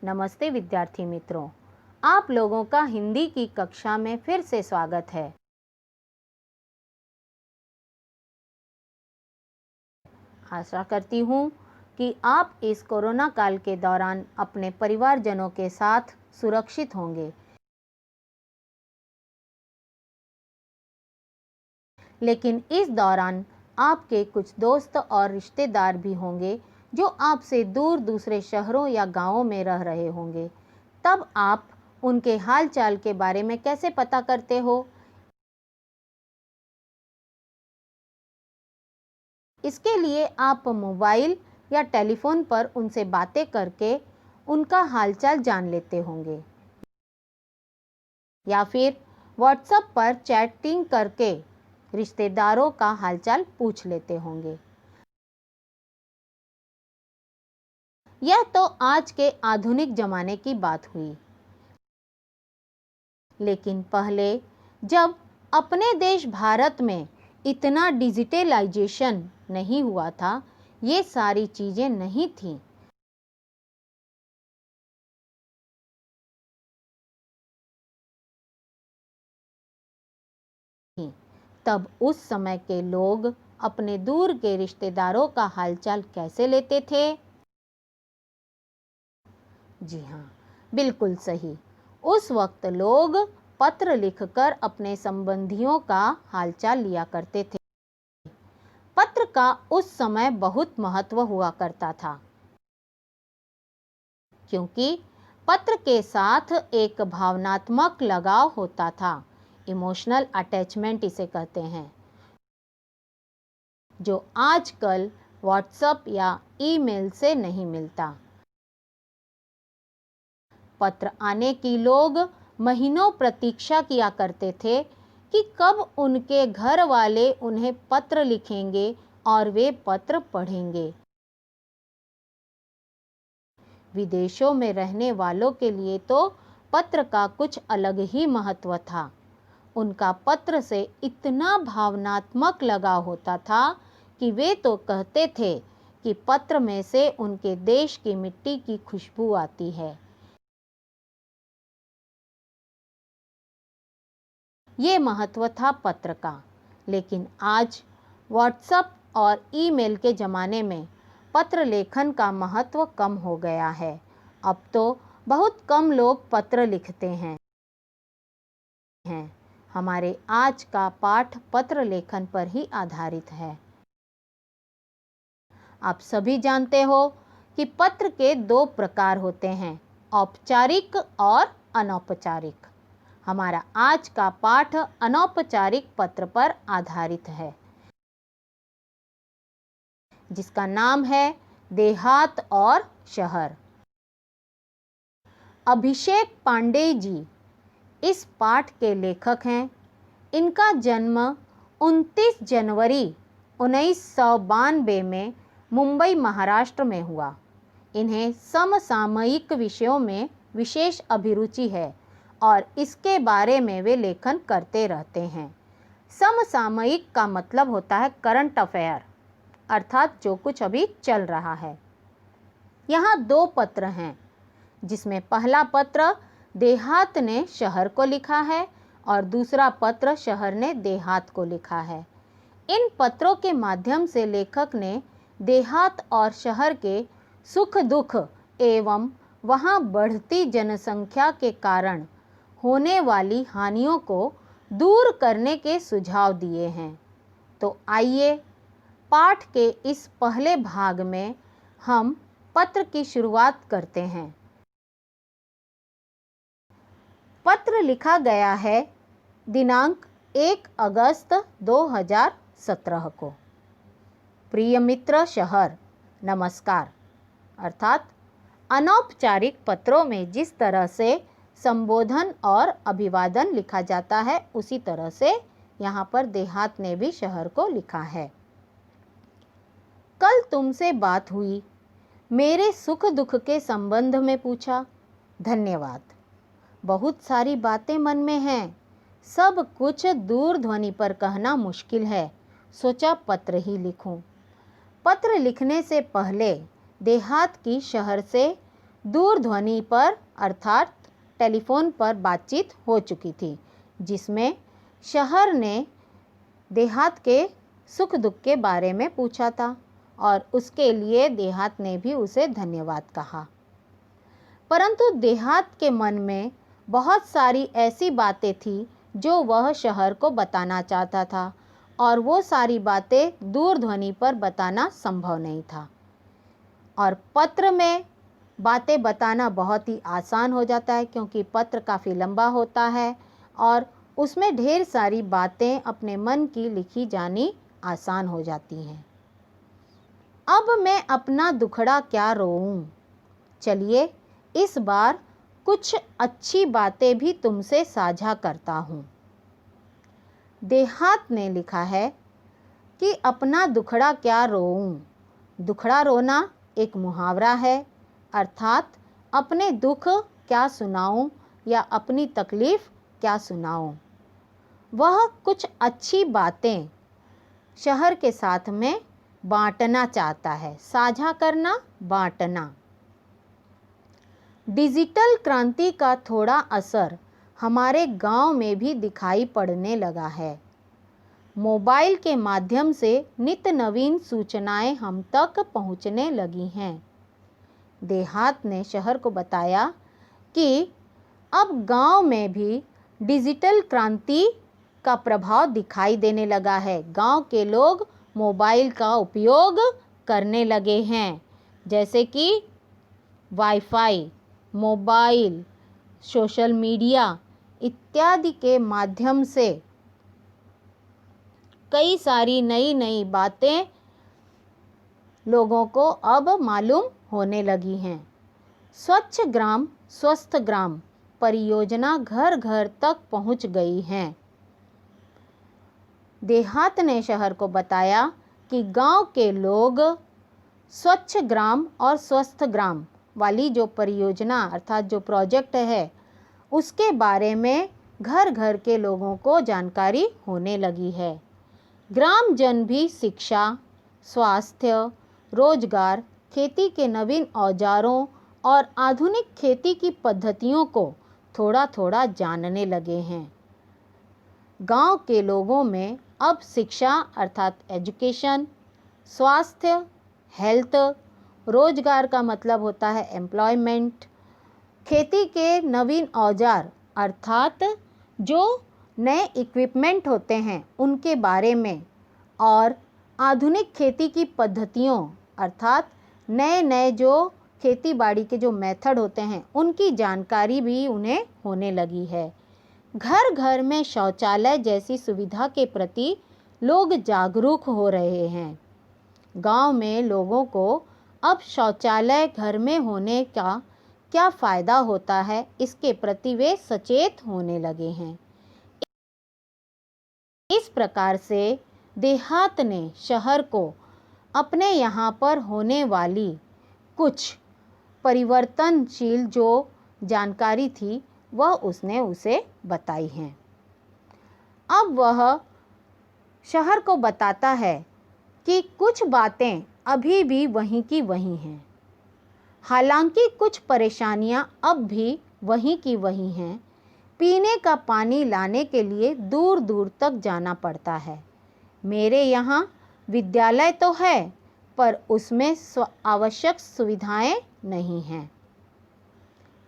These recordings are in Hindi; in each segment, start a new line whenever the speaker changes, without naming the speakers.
नमस्ते विद्यार्थी मित्रों, आप लोगों का हिंदी की कक्षा में फिर से स्वागत है। आशा करती हूँ कि आप इस कोरोना काल के दौरान अपने परिवारजनों के साथ सुरक्षित होंगे। लेकिन इस दौरान आपके कुछ दोस्त और रिश्तेदार भी होंगे जो आपसे दूर दूसरे शहरों या गांवों में रह रहे होंगे। तब आप उनके हालचाल के बारे में कैसे पता करते हो? इसके लिए आप मोबाइल या टेलीफोन पर उनसे बातें करके उनका हालचाल जान लेते होंगे, या फिर व्हाट्सएप पर चैटिंग करके रिश्तेदारों का हालचाल पूछ लेते होंगे। यह तो आज के आधुनिक जमाने की बात हुई, लेकिन पहले जब अपने देश भारत में इतना डिजिटलाइजेशन नहीं हुआ था, ये सारी चीजें नहीं थीं। तब उस समय के लोग अपने दूर के रिश्तेदारों का हालचाल कैसे लेते थे? जी हाँ, बिल्कुल सही। उस वक्त लोग पत्र लिखकर अपने संबंधियों का हालचाल लिया करते थे। पत्र का उस समय बहुत महत्व हुआ करता था, क्योंकि पत्र के साथ एक भावनात्मक लगाव होता था। इमोशनल अटैचमेंट इसे कहते हैं, जो आजकल व्हाट्सएप या ईमेल से नहीं मिलता। पत्र आने की लोग महीनों प्रतीक्षा किया करते थे कि कब उनके घर वाले उन्हें पत्र लिखेंगे और वे पत्र पढ़ेंगे। विदेशों में रहने वालों के लिए तो पत्र का कुछ अलग ही महत्व था। उनका पत्र से इतना भावनात्मक लगाव होता था कि वे तो कहते थे कि पत्र में से उनके देश की मिट्टी की खुशबू आती है। ये महत्व था पत्र का। लेकिन आज व्हाट्सएप और ईमेल के ज़माने में पत्र लेखन का महत्व कम हो गया है। अब तो बहुत कम लोग पत्र लिखते हैं। हमारे आज का पाठ पत्र लेखन पर ही आधारित है। आप सभी जानते हो कि पत्र के दो प्रकार होते हैं, औपचारिक और अनौपचारिक। हमारा आज का पाठ अनौपचारिक पत्र पर आधारित है, जिसका नाम है देहात और शहर। अभिषेक पांडेय जी इस पाठ के लेखक हैं। इनका जन्म 29 जनवरी 1992 में मुंबई, महाराष्ट्र में हुआ। इन्हें समसामयिक विषयों में विशेष अभिरुचि है और इसके बारे में वे लेखन करते रहते हैं। समसामयिक का मतलब होता है करंट अफेयर, अर्थात जो कुछ अभी चल रहा है। यहाँ दो पत्र हैं, जिसमें पहला पत्र देहात ने शहर को लिखा है और दूसरा पत्र शहर ने देहात को लिखा है। इन पत्रों के माध्यम से लेखक ने देहात और शहर के सुख दुख एवं वहाँ बढ़ती जनसंख्या के कारण होने वाली हानियों को दूर करने के सुझाव दिए हैं। तो आइए पाठ के इस पहले भाग में हम पत्र की शुरुआत करते हैं। पत्र लिखा गया है दिनांक 1 अगस्त 2017 को। प्रिय मित्र शहर, नमस्कार। अर्थात अनौपचारिक पत्रों में जिस तरह से संबोधन और अभिवादन लिखा जाता है, उसी तरह से यहाँ पर देहात ने भी शहर को लिखा है। कल तुमसे बात हुई, मेरे सुख दुख के संबंध में पूछा। धन्यवाद। बहुत सारी बातें मन में हैं, सब कुछ दूरध्वनि पर कहना मुश्किल है, सोचा पत्र ही लिखूं। पत्र लिखने से पहले देहात की शहर से दूरध्वनि पर अर्थात टेलीफोन पर बातचीत हो चुकी थी, जिसमें शहर ने देहात के सुख दुख के बारे में पूछा था और उसके लिए देहात ने भी उसे धन्यवाद कहा। परंतु देहात के मन में बहुत सारी ऐसी बातें थी जो वह शहर को बताना चाहता था और वो सारी बातें दूरध्वनि पर बताना संभव नहीं था। और पत्र में बातें बताना बहुत ही आसान हो जाता है, क्योंकि पत्र काफ़ी लंबा होता है और उसमें ढेर सारी बातें अपने मन की लिखी जानी आसान हो जाती हैं। अब मैं अपना दुखड़ा क्या रोऊं, चलिए इस बार कुछ अच्छी बातें भी तुमसे साझा करता हूँ। देहात ने लिखा है कि अपना दुखड़ा क्या रोऊं। दुखड़ा रोना एक मुहावरा है, अर्थात अपने दुख क्या सुनाऊं या अपनी तकलीफ़ क्या सुनाऊं। वह कुछ अच्छी बातें शहर के साथ में बांटना चाहता है। साझा करना, बांटना। डिजिटल क्रांति का थोड़ा असर हमारे गांव में भी दिखाई पड़ने लगा है। मोबाइल के माध्यम से नित नवीन सूचनाएं हम तक पहुंचने लगी हैं। देहात ने शहर को बताया कि अब गांव में भी डिजिटल क्रांति का प्रभाव दिखाई देने लगा है। गांव के लोग मोबाइल का उपयोग करने लगे हैं, जैसे कि वाईफाई, मोबाइल, सोशल मीडिया इत्यादि के माध्यम से कई सारी नई नई बातें लोगों को अब मालूम होने लगी हैं। स्वच्छ ग्राम स्वस्थ ग्राम परियोजना घर घर तक पहुंच गई है। देहात ने शहर को बताया कि गांव के लोग स्वच्छ ग्राम और स्वस्थ ग्राम वाली जो परियोजना अर्थात जो प्रोजेक्ट है उसके बारे में घर घर के लोगों को जानकारी होने लगी है। ग्राम जन भी शिक्षा, स्वास्थ्य, रोजगार, खेती के नवीन औजारों और आधुनिक खेती की पद्धतियों को थोड़ा थोड़ा जानने लगे हैं। गांव के लोगों में अब शिक्षा अर्थात एजुकेशन, स्वास्थ्य हेल्थ, रोजगार का मतलब होता है एम्प्लॉयमेंट, खेती के नवीन औजार अर्थात जो नए इक्विपमेंट होते हैं उनके बारे में और आधुनिक खेती की पद्धतियों अर्थात नए नए जो खेती बाड़ी के जो मेथड होते हैं उनकी जानकारी भी उन्हें होने लगी है। घर घर में शौचालय जैसी सुविधा के प्रति लोग जागरूक हो रहे हैं। गांव में लोगों को अब शौचालय घर में होने का क्या फ़ायदा होता है इसके प्रति वे सचेत होने लगे हैं। इस प्रकार से देहात ने शहर को अपने यहाँ पर होने वाली कुछ परिवर्तनशील जो जानकारी थी वह उसने उसे बताई हैं। अब वह शहर को बताता है कि कुछ बातें अभी भी वहीं की वहीं हैं। हालांकि कुछ परेशानियां अब भी वहीं की वहीं हैं। पीने का पानी लाने के लिए दूर दूर तक जाना पड़ता है। मेरे यहाँ विद्यालय तो है पर उसमें आवश्यक सुविधाएं नहीं हैं।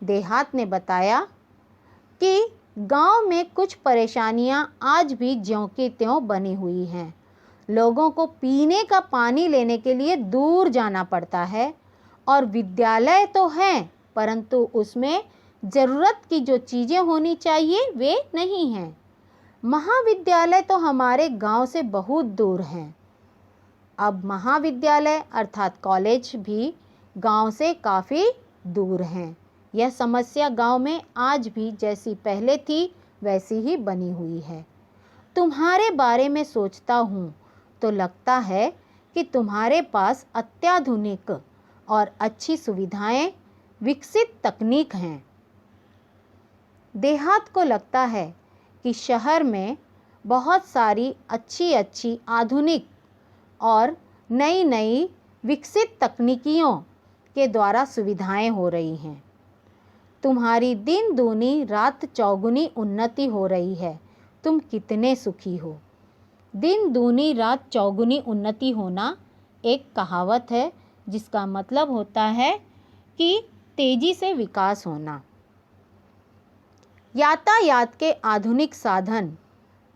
देहात ने बताया कि गांव में कुछ परेशानियां आज भी ज्यों की त्यों बनी हुई हैं। लोगों को पीने का पानी लेने के लिए दूर जाना पड़ता है और विद्यालय तो हैं परंतु उसमें ज़रूरत की जो चीज़ें होनी चाहिए वे नहीं हैं। महाविद्यालय तो हमारे गांव से बहुत दूर हैं। अब महाविद्यालय अर्थात कॉलेज भी गांव से काफ़ी दूर हैं। यह समस्या गांव में आज भी जैसी पहले थी वैसी ही बनी हुई है। तुम्हारे बारे में सोचता हूँ तो लगता है कि तुम्हारे पास अत्याधुनिक और अच्छी सुविधाएं, विकसित तकनीक हैं। देहात को लगता है कि शहर में बहुत सारी अच्छी अच्छी आधुनिक और नई नई विकसित तकनीकियों के द्वारा सुविधाएं हो रही हैं। तुम्हारी दिन दूनी रात चौगुनी उन्नति हो रही है। तुम कितने सुखी हो। दिन दूनी रात चौगुनी उन्नति होना एक कहावत है जिसका मतलब होता है कि तेजी से विकास होना। यातायात के आधुनिक साधन,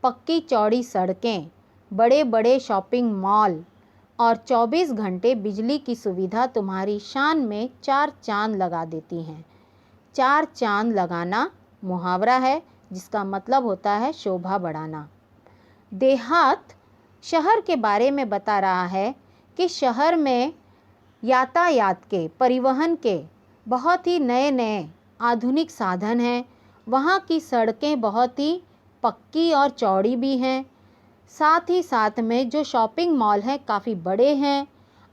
पक्की चौड़ी सड़कें, बड़े बड़े शॉपिंग मॉल और 24 घंटे बिजली की सुविधा तुम्हारी शान में 4 चांद लगा देती हैं। 4 चांद लगाना मुहावरा है जिसका मतलब होता है शोभा बढ़ाना। देहात शहर के बारे में बता रहा है कि शहर में यातायात के, परिवहन के बहुत ही नए नए आधुनिक साधन हैं। वहाँ की सड़कें बहुत ही पक्की और चौड़ी भी हैं। साथ ही साथ में जो शॉपिंग मॉल हैं काफ़ी बड़े हैं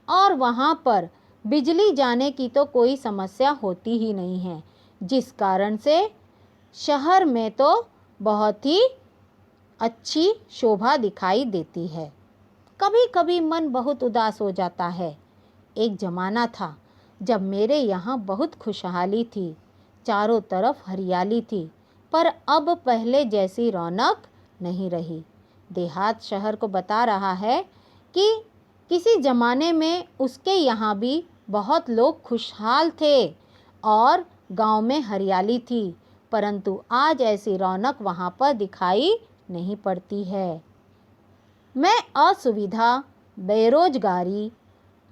और वहाँ पर बिजली जाने की तो कोई समस्या होती ही नहीं है, जिस कारण से शहर में तो बहुत ही अच्छी शोभा दिखाई देती है। कभी कभी मन बहुत उदास हो जाता है। एक ज़माना था जब मेरे यहाँ बहुत खुशहाली थी, चारों तरफ हरियाली थी, पर अब पहले जैसी रौनक नहीं रही। देहात शहर को बता रहा है कि किसी ज़माने में उसके यहाँ भी बहुत लोग खुशहाल थे और गांव में हरियाली थी, परंतु आज ऐसी रौनक वहाँ पर दिखाई नहीं पड़ती है। मैं असुविधा, बेरोजगारी,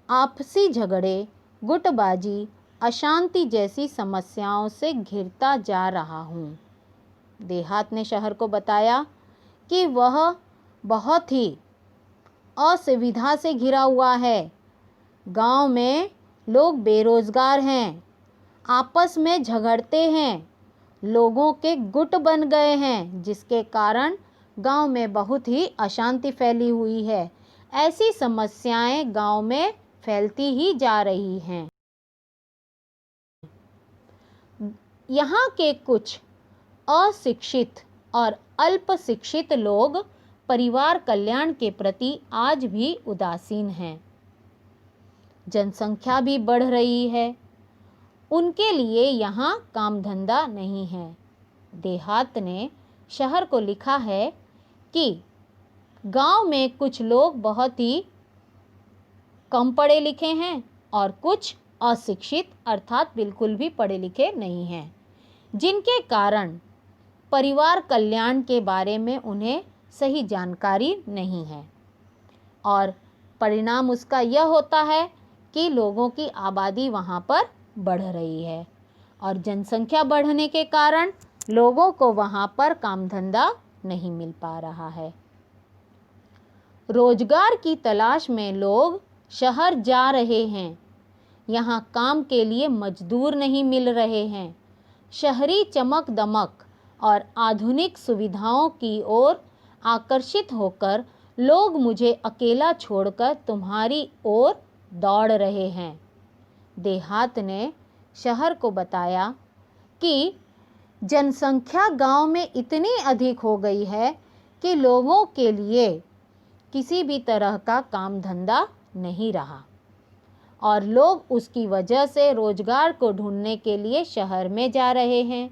आपसी झगड़े, गुटबाजी, अशांति जैसी समस्याओं से घिरता जा रहा हूँ। देहात ने शहर को बताया कि वह बहुत ही असुविधा से घिरा हुआ है। गांव में लोग बेरोजगार हैं, आपस में झगड़ते हैं, लोगों के गुट बन गए हैं, जिसके कारण गांव में बहुत ही अशांति फैली हुई है। ऐसी समस्याएं गांव में फैलती ही जा रही हैं। यहाँ के कुछ अशिक्षित और अल्प शिक्षित लोग परिवार कल्याण के प्रति आज भी उदासीन हैं। जनसंख्या भी बढ़ रही है, उनके लिए यहाँ काम धंधा नहीं है। देहात ने शहर को लिखा है कि गांव में कुछ लोग बहुत ही कम पढ़े लिखे हैं और कुछ अशिक्षित अर्थात बिल्कुल भी पढ़े लिखे नहीं हैं, जिनके कारण परिवार कल्याण के बारे में उन्हें सही जानकारी नहीं है और परिणाम उसका यह होता है कि लोगों की आबादी वहाँ पर बढ़ रही है और जनसंख्या बढ़ने के कारण लोगों को वहाँ पर काम धंधा नहीं मिल पा रहा है। रोजगार की तलाश में लोग शहर जा रहे हैं। यहाँ काम के लिए मजदूर नहीं मिल रहे हैं। शहरी चमक दमक और आधुनिक सुविधाओं की ओर आकर्षित होकर लोग मुझे अकेला छोड़कर तुम्हारी ओर दौड़ रहे हैं। देहात ने शहर को बताया कि जनसंख्या गांव में इतनी अधिक हो गई है कि लोगों के लिए किसी भी तरह का काम धंधा नहीं रहा और लोग उसकी वजह से रोजगार को ढूंढने के लिए शहर में जा रहे हैं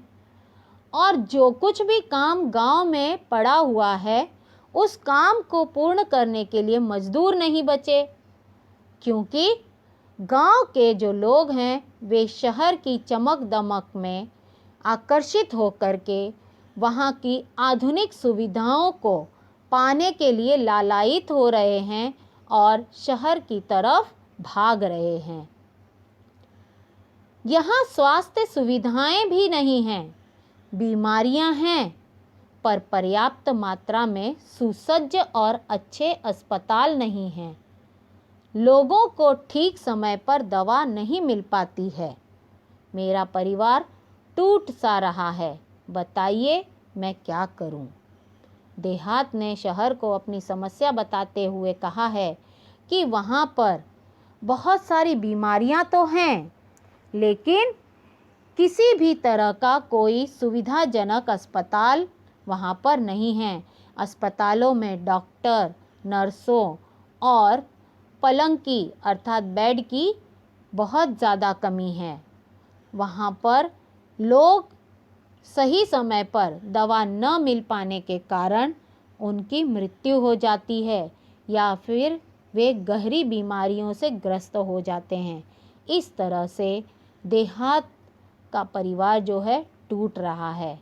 और जो कुछ भी काम गांव में पड़ा हुआ है उस काम को पूर्ण करने के लिए मजदूर नहीं बचे, क्योंकि गांव के जो लोग हैं वे शहर की चमक दमक में आकर्षित होकर के वहाँ की आधुनिक सुविधाओं को पाने के लिए लालायित हो रहे हैं और शहर की तरफ भाग रहे हैं। यहाँ स्वास्थ्य सुविधाएं भी नहीं हैं, बीमारियां हैं, पर पर्याप्त मात्रा में सुसज्ज और अच्छे अस्पताल नहीं हैं। लोगों को ठीक समय पर दवा नहीं मिल पाती है। मेरा परिवार टूट सा रहा है, बताइए मैं क्या करूं? देहात ने शहर को अपनी समस्या बताते हुए कहा है कि वहाँ पर बहुत सारी बीमारियां तो हैं, लेकिन किसी भी तरह का कोई सुविधाजनक अस्पताल वहाँ पर नहीं है। अस्पतालों में डॉक्टर, नर्सों और पलंग की अर्थात बेड की बहुत ज़्यादा कमी है। वहाँ पर लोग सही समय पर दवा न मिल पाने के कारण उनकी मृत्यु हो जाती है या फिर वे गहरी बीमारियों से ग्रस्त हो जाते हैं। इस तरह से देहात का परिवार जो है टूट रहा है।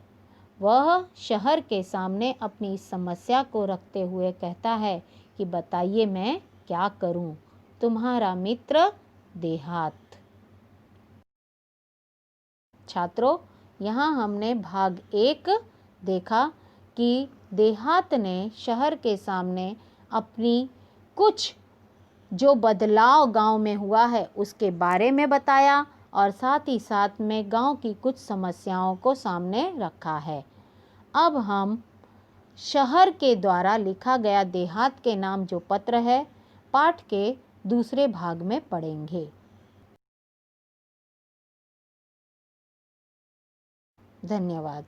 वह शहर के सामने अपनी समस्या को रखते हुए कहता है कि बताइए मैं क्या करूं, तुम्हारा मित्र देहात। छात्रों, यहाँ हमने भाग 1 देखा कि देहात ने शहर के सामने अपनी कुछ जो बदलाव गांव में हुआ है उसके बारे में बताया और साथ ही साथ में गांव की कुछ समस्याओं को सामने रखा है। अब हम शहर के द्वारा लिखा गया देहात के नाम जो पत्र है पाठ के दूसरे भाग में पढ़ेंगे। धन्यवाद।